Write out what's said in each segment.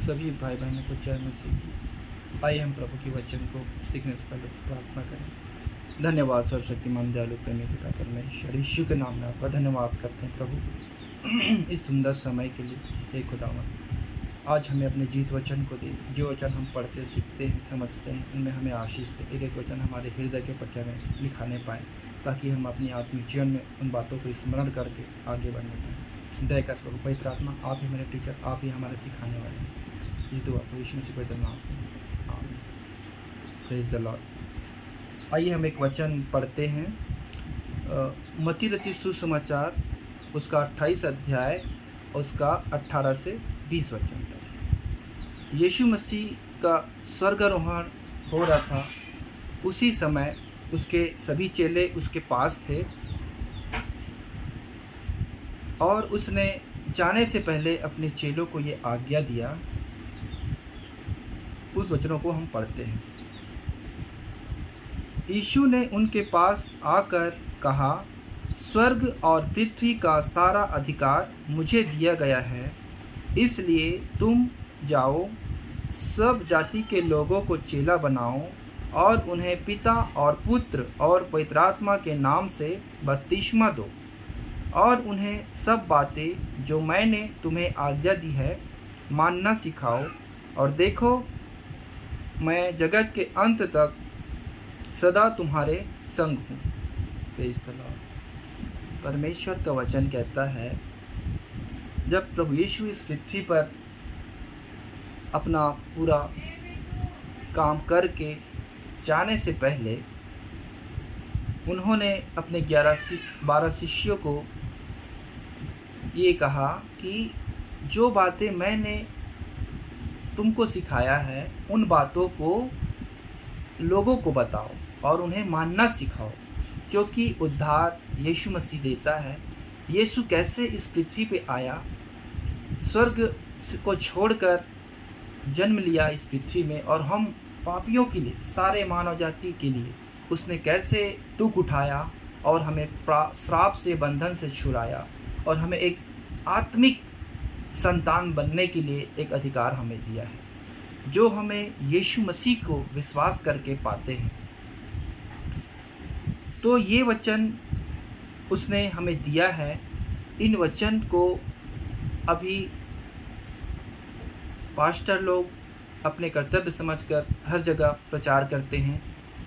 सभी भाई बहनों को जय मसीह की। आइए हम प्रभु के वचन को सीखने से पहले प्रार्थना करें। धन्यवाद सर्वशक्तिमान दयालु प्रेमी पिता परमेश्वर यीशु के नाम में आपका धन्यवाद करते हैं प्रभु इस सुंदर समय के लिए। हे खुदावन, आज हमें अपने जीवित वचन को दे। जो वचन हम पढ़ते सीखते हैं समझते हैं उनमें हमें आशीष दे। एक एक वचन हमारे हृदय के पट्टे में लिखाने पाएँ ताकि हम अपनी आत्मिक जीवन में उन बातों को स्मरण करके आगे बढ़ने पाएँ। दया कर प्रभु, पवित्र आत्मा आप ही मेरे टीचर, आप ही हमारे सिखाने वाले हैं। ये दुआ प्रभु यीशु मसीह पवित्र नाम में, आमीन। Praise the Lord. आइए हम एक वचन पढ़ते हैं, मत्ती रचित सुसमाचार उसका 28 अध्याय उसका 18 से 20 वचन तक। यीशु मसीह का स्वर्गारोहण हो रहा था। उसी समय उसके सभी चेले उसके पास थे और उसने जाने से पहले अपने चेलों को ये आज्ञा दिया। उस वचनों को हम पढ़ते हैं। यीशु ने उनके पास आकर कहा, स्वर्ग और पृथ्वी का सारा अधिकार मुझे दिया गया है, इसलिए तुम जाओ, सब जाति के लोगों को चेला बनाओ और उन्हें पिता और पुत्र और पवित्र आत्मा के नाम से बपतिस्मा दो और उन्हें सब बातें जो मैंने तुम्हें आज्ञा दी है मानना सिखाओ। और देखो, मैं जगत के अंत तक सदा तुम्हारे संग हूँ। Praise the Lord. परमेश्वर का वचन कहता है, जब प्रभु यीशु इस पृथ्वी पर अपना पूरा काम करके जाने से पहले उन्होंने अपने 12 शिष्यों को ये कहा कि जो बातें मैंने तुमको सिखाया है उन बातों को लोगों को बताओ और उन्हें मानना सिखाओ, क्योंकि उद्धार यीशु मसीह देता है। यीशु कैसे इस पृथ्वी पे आया, स्वर्ग को छोड़कर जन्म लिया इस पृथ्वी में, और हम पापियों के लिए, सारे मानव जाति के लिए उसने कैसे दुख उठाया और हमें श्राप से, बंधन से छुड़ाया और हमें एक आत्मिक संतान बनने के लिए एक अधिकार हमें दिया है, जो हमें यीशु मसीह को विश्वास करके पाते हैं। तो ये वचन उसने हमें दिया है। इन वचन को अभी पास्टर लोग अपने कर्तव्य समझकर हर जगह प्रचार करते हैं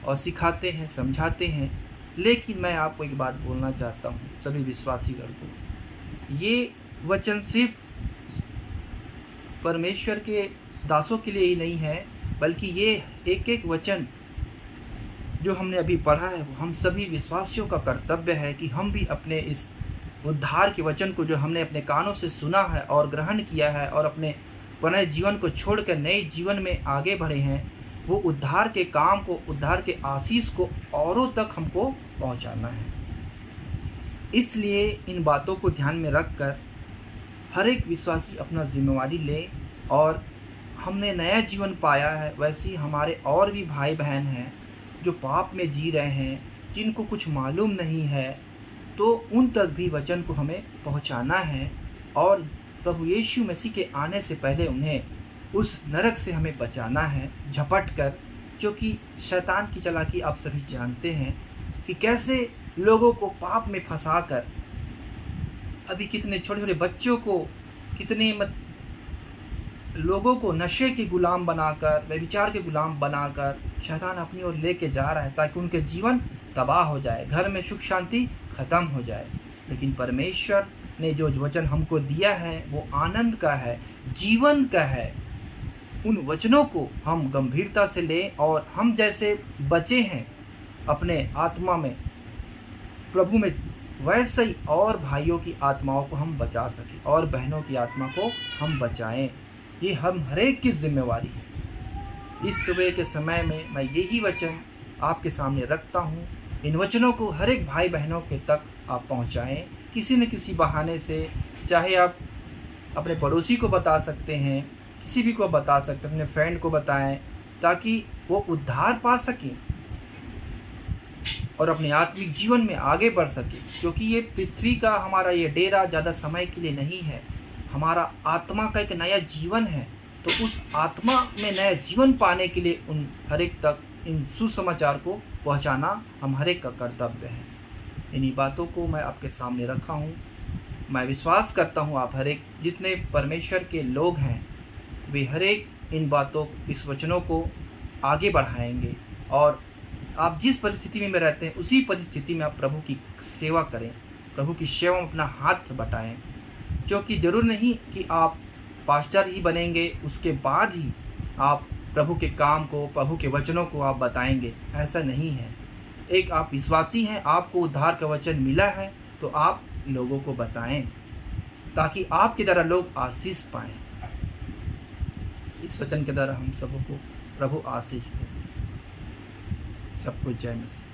और सिखाते हैं, समझाते हैं। लेकिन मैं आपको एक बात बोलना चाहता हूँ सभी विश्वासीगण को, ये वचन सिर्फ परमेश्वर के दासों के लिए ही नहीं है, बल्कि ये एक एक वचन जो हमने अभी पढ़ा है, हम सभी विश्वासियों का कर्तव्य है कि हम भी अपने इस उद्धार के वचन को जो हमने अपने कानों से सुना है और ग्रहण किया है और अपने पुराने जीवन को छोड़कर नए जीवन में आगे बढ़े हैं, वो उद्धार के काम को, उद्धार के आशीष को औरों तक हमको पहुंचाना है। इसलिए इन बातों को ध्यान में रखकर हर एक विश्वासी अपना जिम्मेवारी ले। और हमने नया जीवन पाया है, वैसे ही हमारे और भी भाई बहन हैं जो पाप में जी रहे हैं, जिनको कुछ मालूम नहीं है, तो उन तक भी वचन को हमें पहुंचाना है और प्रभु यीशु मसीह के आने से पहले उन्हें उस नरक से हमें बचाना है झपट कर। क्योंकि शैतान की चालाकी आप सभी जानते हैं कि कैसे लोगों को पाप में फंसाकर, अभी कितने छोटे छोटे बच्चों को, कितने लोगों को नशे के गुलाम बनाकर, व्यभिचार के गुलाम बनाकर शैतान अपनी ओर लेके जा रहा है ताकि उनके जीवन तबाह हो जाए, घर में सुख शांति खत्म हो जाए। लेकिन परमेश्वर ने जो वचन हमको दिया है वो आनंद का है, जीवन का है। उन वचनों को हम गंभीरता से लें और हम जैसे बचे हैं अपने आत्मा में, प्रभु में, वैसे ही और भाइयों की आत्माओं को हम बचा सकें और बहनों की आत्मा को हम बचाएं। ये हम हरेक की जिम्मेवारी है। इस सुबह के समय में मैं यही वचन आपके सामने रखता हूँ। इन वचनों को हर एक भाई बहनों के तक आप पहुँचाएँ किसी न किसी बहाने से। चाहे आप अपने पड़ोसी को बता सकते हैं, किसी भी को बता सकते हैं, अपने फ्रेंड को बताएं, ताकि वो उद्धार पा सकें और अपने आत्मिक जीवन में आगे बढ़ सके। क्योंकि ये पृथ्वी का हमारा ये डेरा ज़्यादा समय के लिए नहीं है, हमारा आत्मा का एक नया जीवन है। तो तो उस आत्मा में नया जीवन पाने के लिए उन हर एक तक इन सुसमाचार को पहुंचाना हम हर एक का कर्तव्य है। इन्हीं बातों को मैं आपके सामने रखा हूँ। मैं विश्वास करता हूँ आप हर एक जितने परमेश्वर के लोग हैं वे हर एक इन बातों इस वचनों को आगे बढ़ाएंगे और आप जिस परिस्थिति में रहते हैं उसी परिस्थिति में आप प्रभु की सेवा करें, प्रभु की सेवा में अपना हाथ बटाएं। क्योंकि जरूर नहीं कि आप पास्टर ही बनेंगे उसके बाद ही आप प्रभु के काम को, प्रभु के वचनों को आप बताएंगे, ऐसा नहीं है। एक आप विश्वासी हैं, आपको उद्धार का वचन मिला है तो आप लोगों को बताएं ताकि आपके द्वारा लोग आशीष पाएं। इस वचन के द्वारा हम सबों को प्रभु आशीष दे। सबको जय मसीह।